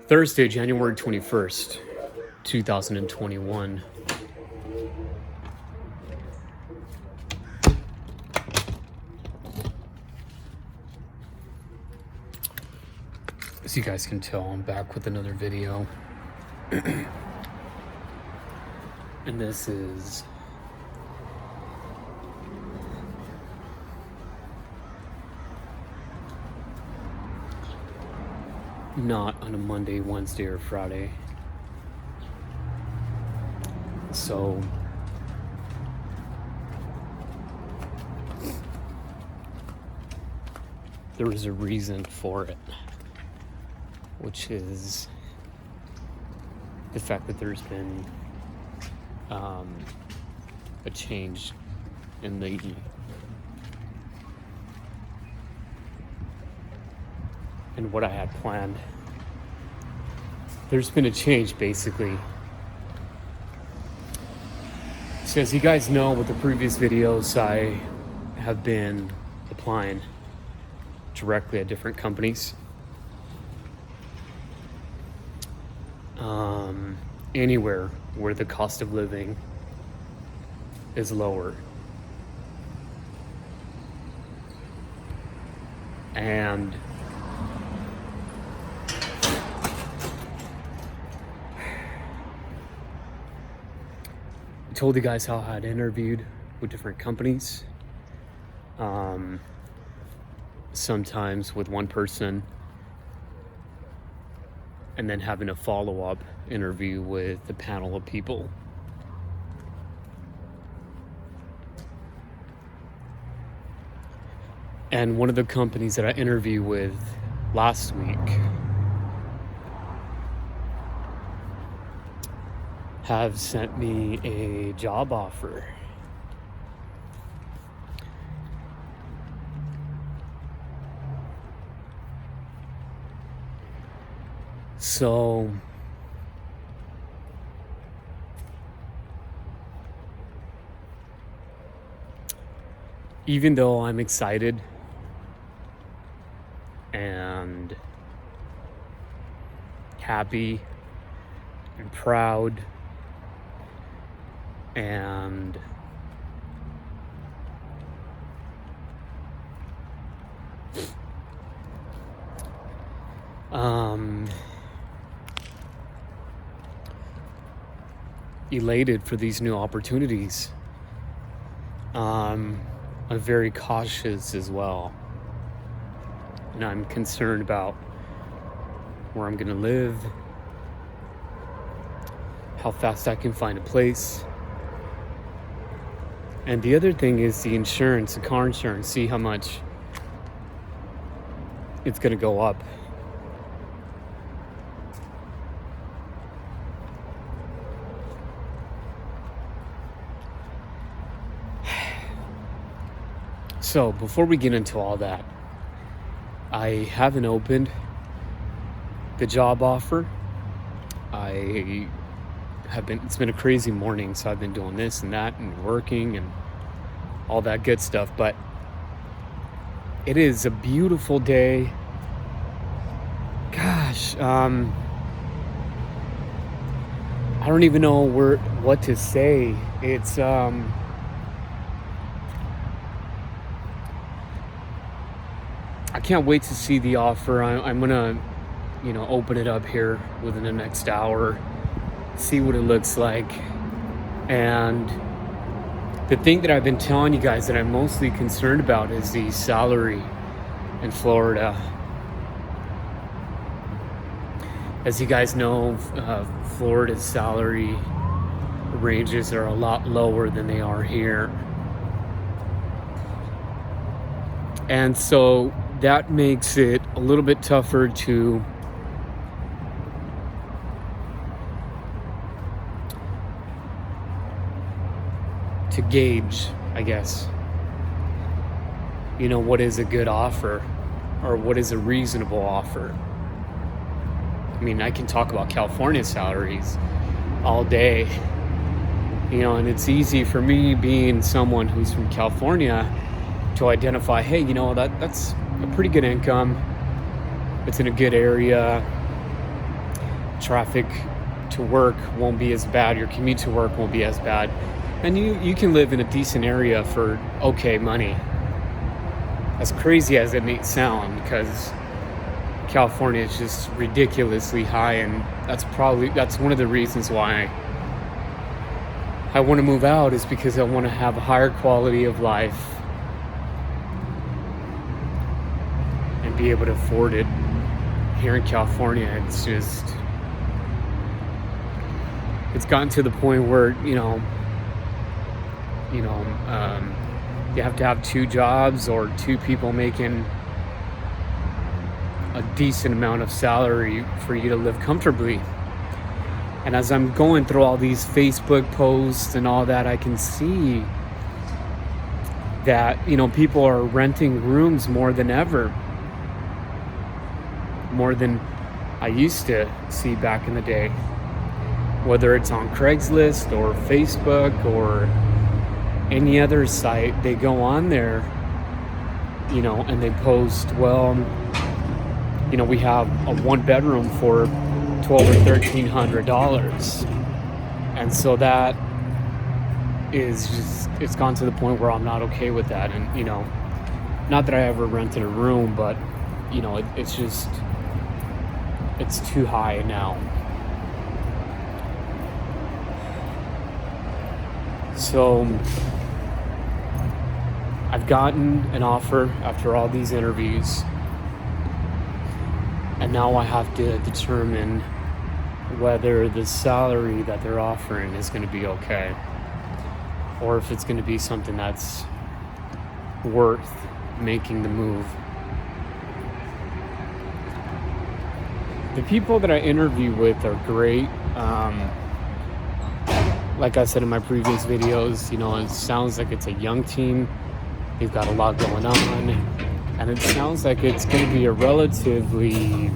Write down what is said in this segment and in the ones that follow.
Thursday, January 21st, 2021. As you guys can tell, I'm back with another video. And this is not on a Monday, Wednesday, or Friday. So there is a reason for it, which is the fact that there's been a change in the and what I had planned. There's been a change, basically. So as you guys know, with the previous videos, I have been applying directly at different companies. Anywhere where the cost of living is lower. And I told you guys how I had interviewed with different companies. Sometimes with one person, and then having a follow-up interview with a panel of people. And one of the companies that I interviewed with last week have sent me a job offer. So even though I'm excited and happy and proud and elated for these new opportunities, I'm very cautious as well. And I'm concerned about where I'm gonna live, how fast I can find a place. And the other thing is the insurance, the car insurance, see how much it's gonna go up. So before we get into all that, I haven't opened the job offer. It's been a crazy morning, so I've been doing this and that and working and all that good stuff, but it is a beautiful day. Gosh, I don't even know what to say. It's I can't wait to see the offer. I'm gonna, open it up here within the next hour, see what it looks like. And the thing that I've been telling you guys that I'm mostly concerned about is the salary in Florida. As you guys know, Florida's salary ranges are a lot lower than they are here. And so that makes it a little bit tougher to gauge, I guess, what is a good offer or what is a reasonable offer. I mean, I can talk about California salaries all day, and it's easy for me, being someone who's from California, to identify, hey, that's a pretty good income. It's in a good area. traffic to work won't be as bad, your commute to work won't be as bad, and you can live in a decent area for okay money. As crazy as it may sound, because California is just ridiculously high, and that's one of the reasons why I want to move out, is because I want to have a higher quality of life and be able to afford it. Here in California, it's gotten to the point where you have to have 2 jobs or 2 people making a decent amount of salary for you to live comfortably. And as I'm going through all these Facebook posts and all that, I can see that, people are renting rooms more than ever. More than I used to see back in the day. Whether it's on Craigslist or Facebook or any other site, they go on there, and they post, we have a 1-bedroom for $1,200 or $1,300. And so that is just, it's gone to the point where I'm not okay with that. And, not that I ever rented a room, but, it's too high now. So I've gotten an offer after all these interviews, and now I have to determine whether the salary that they're offering is going to be okay, or if it's going to be something that's worth making the move. The people that I interview with are great. Like I said in my previous videos, it sounds like it's a young team. They've got a lot going on. And it sounds like it's going to be a relatively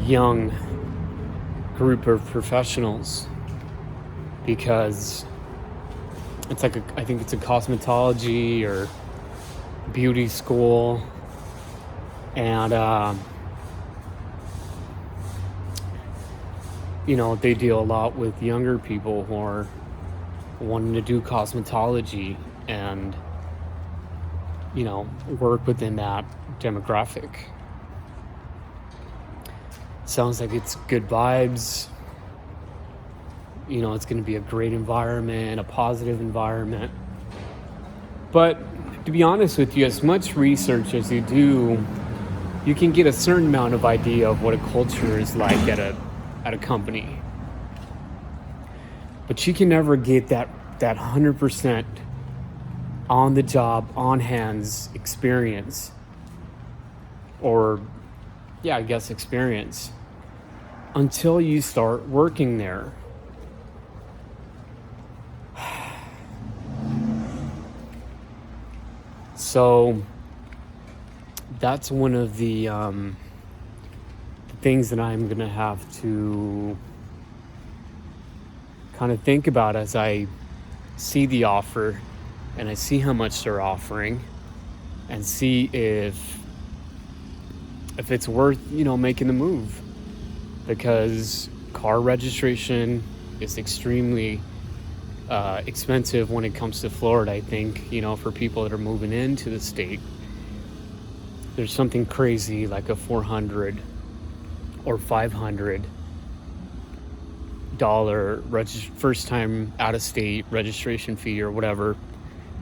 young group of professionals, because it's like I think it's a cosmetology or beauty school. And, they deal a lot with younger people who are wanting to do cosmetology and, work within that demographic. Sounds like it's good vibes. It's going to be a great environment, a positive environment. But to be honest with you, as much research as you do, you can get a certain amount of idea of what a culture is like at a company. But you can never get that 100% on the job, on hands experience, or experience, until you start working there. So that's one of the things that I'm going to have to kind of think about as I see the offer and I see how much they're offering, and see if it's worth, making the move. Because car registration is extremely expensive when it comes to Florida. I think, for people that are moving into the state, there's something crazy like a $400 or $500 first time out of state registration fee or whatever.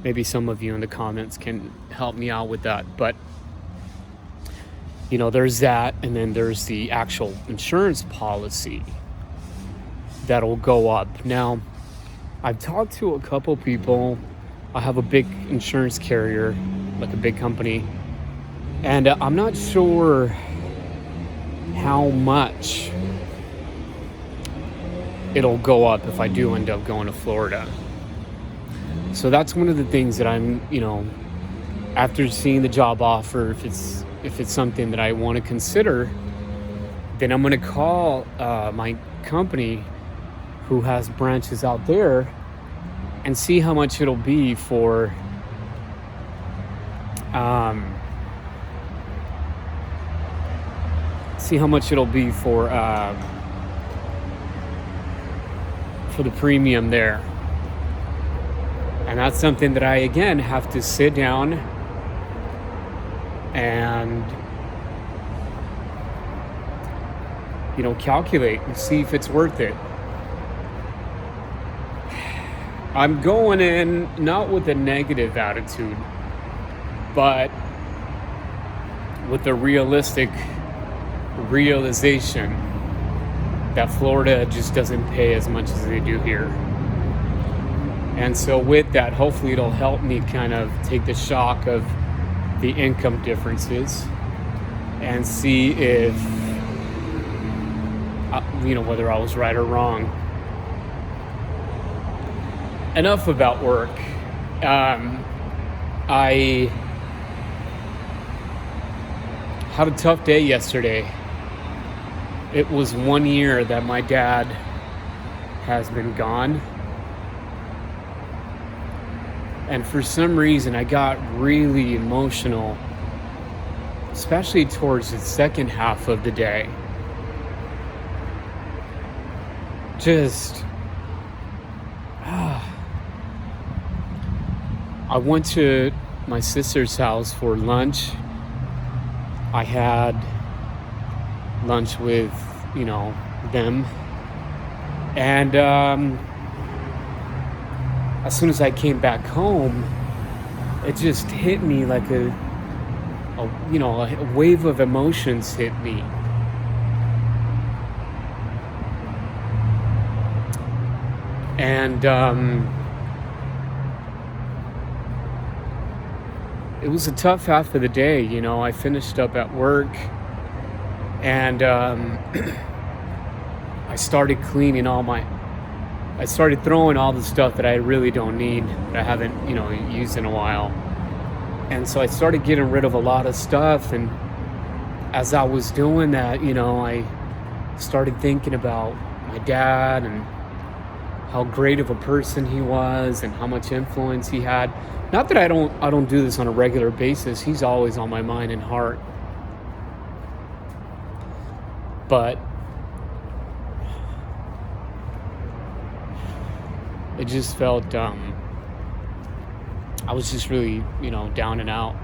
Maybe some of you in the comments can help me out with that. But there's that, and then there's the actual insurance policy that'll go up. Now, I've talked to a couple people. I have a big insurance carrier, like a big company, and I'm not sure how much it'll go up if I do end up going to Florida. So that's one of the things that I'm, after seeing the job offer, if it's something that I want to consider, then I'm going to call my company who has branches out there and see how much it'll be for see how much it'll be for the premium there. And that's something that I, again, have to sit down and, calculate and see if it's worth it. I'm going in not with a negative attitude, but with a realistic realization that Florida just doesn't pay as much as they do here. And so with that, hopefully it'll help me kind of take the shock of the income differences and see if, whether I was right or wrong. Enough about work. I had a tough day yesterday. It was 1 year that my dad has been gone. And for some reason, I got really emotional, especially towards the second half of the day. I went to my sister's house for lunch. I had lunch with, them. And as soon as I came back home, it just hit me like a wave of emotions hit me. And it was a tough half of the day. I finished up at work, and I started I started throwing all the stuff that I really don't need, that I haven't, used in a while. And so I started getting rid of a lot of stuff. And as I was doing that, I started thinking about my dad and how great of a person he was and how much influence he had. Not that I don't do this on a regular basis. He's always on my mind and heart. But it just felt, I was just really, down and out.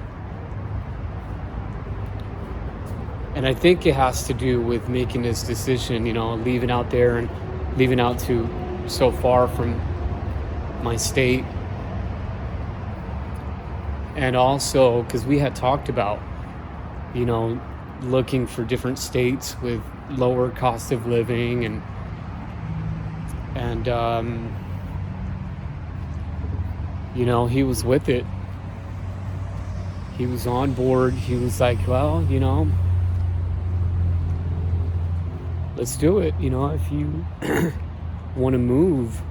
And I think it has to do with making this decision, leaving out there and leaving out to so far from my state. And also, because we had talked about, looking for different states with lower cost of living and he was with it. He was on board. He was like, well, let's do it. If you want to move,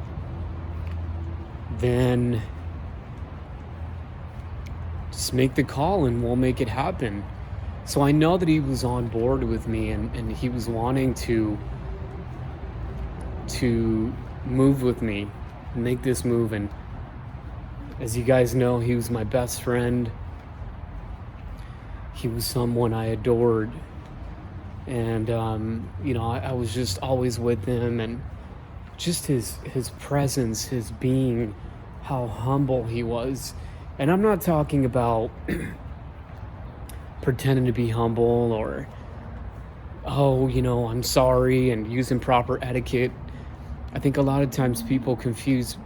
then just make the call and we'll make it happen. So I know that he was on board with me, and he was wanting to move with me, make this move. And as you guys know, he was my best friend. He was someone I adored. And, I was just always with him, and just his presence, his being, how humble he was. And I'm not talking about pretending to be humble or, I'm sorry, and using proper etiquette. I think a lot of times people confuse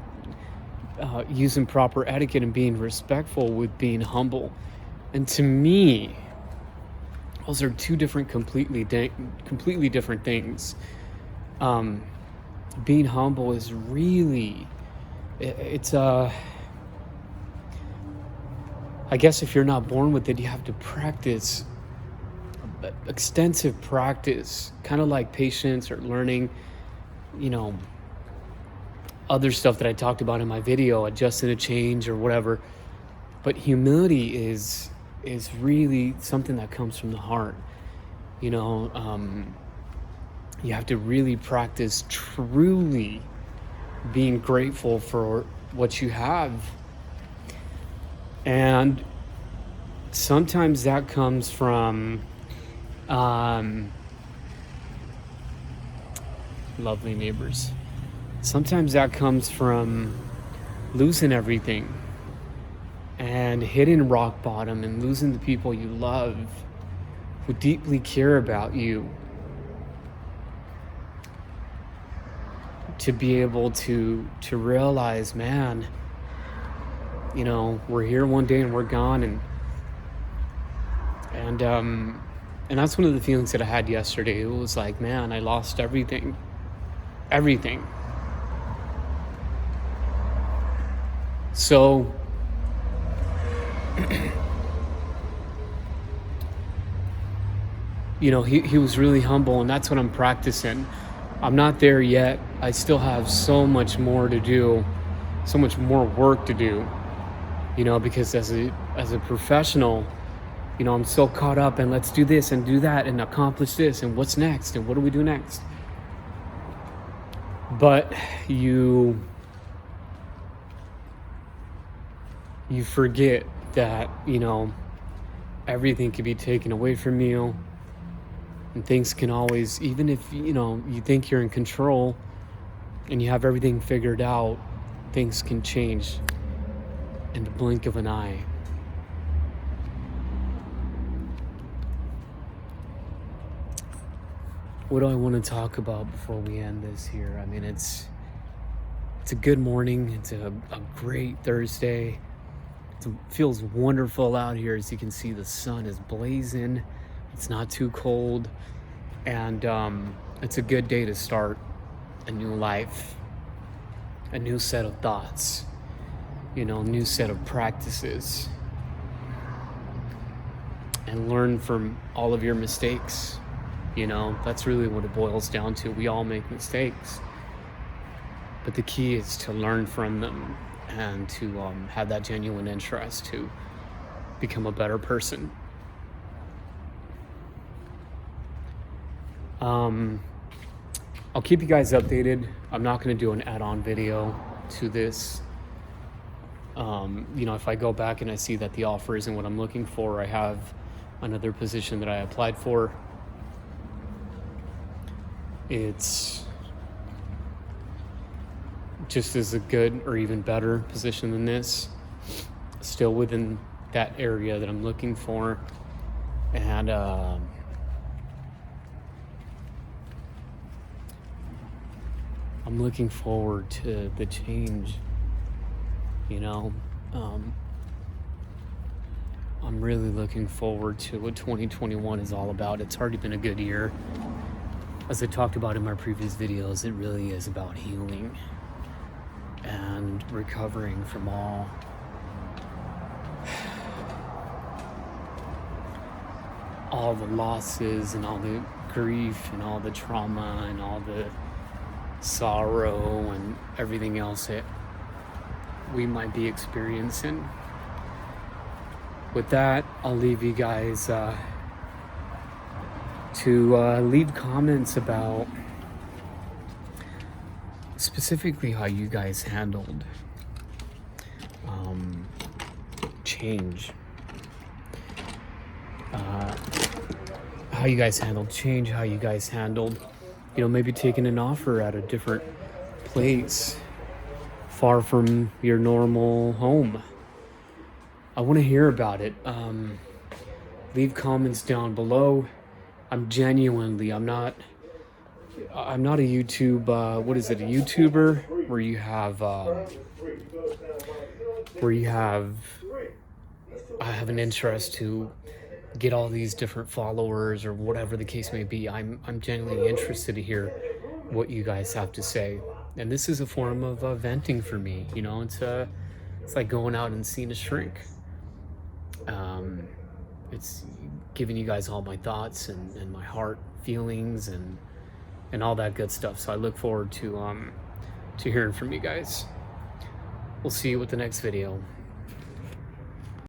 using proper etiquette and being respectful with being humble. And to me, those are two different, completely different things. Being humble is really, it's I guess if you're not born with it, you have to practice, extensive practice, kind of like patience or learning, other stuff that I talked about in my video, adjusting a change or whatever. But humility is really something that comes from the heart. You have to really practice truly being grateful for what you have. And sometimes that comes from lovely neighbors. Sometimes that comes from losing everything and hitting rock bottom and losing the people you love who deeply care about you, to be able to realize, man, you know, we're here one day and we're gone. And that's one of the feelings that I had yesterday. It was like, man, I lost everything. So you know, he was really humble, and that's what I'm practicing. I'm not there yet. I still have so much more to do, so much more work to do, you know, because as a professional, you know, I'm so caught up in let's do this and do that and accomplish this and what's next and what do we do next. But you forget that, you know, everything can be taken away from you, and things can always, even if, you know, you think you're in control and you have everything figured out, things can change in the blink of an eye. What do I want to talk about before we end this here? I mean, it's a good morning. It's a great Thursday. It feels wonderful out here. As you can see, the sun is blazing. It's not too cold. And it's a good day to start a new life, a new set of thoughts, you know, a new set of practices, and learn from all of your mistakes. You know, that's really what it boils down to. We all make mistakes, but the key is to learn from them and to have that genuine interest to become a better person. I'll keep you guys updated. I'm not going to do an add-on video to this. You know, if I go back and I see that the offer isn't what I'm looking for, I have another position that I applied for. It's just as a good or even better position than this, still within that area that I'm looking for. And I'm looking forward to the change, you know. I'm really looking forward to what 2021 is all about. It's already been a good year. As I talked about in my previous videos, it really is about healing and recovering from all the losses and all the grief and all the trauma and all the sorrow and everything else that we might be experiencing. With that, I'll leave you guys to leave comments about specifically how you guys handled change. How you guys handled change, how you guys handled, you know, maybe taking an offer at a different place, far from your normal home. I want to hear about it. Leave comments down below. I'm not a YouTube, what is it, a YouTuber where you have, I have an interest to get all these different followers or whatever the case may be. I'm genuinely interested to hear what you guys have to say. And this is a form of venting for me, you know. It's like going out and seeing a shrink. It's giving you guys all my thoughts and my heart feelings and all that good stuff. So I look forward to hearing from you guys. We'll see you with the next video.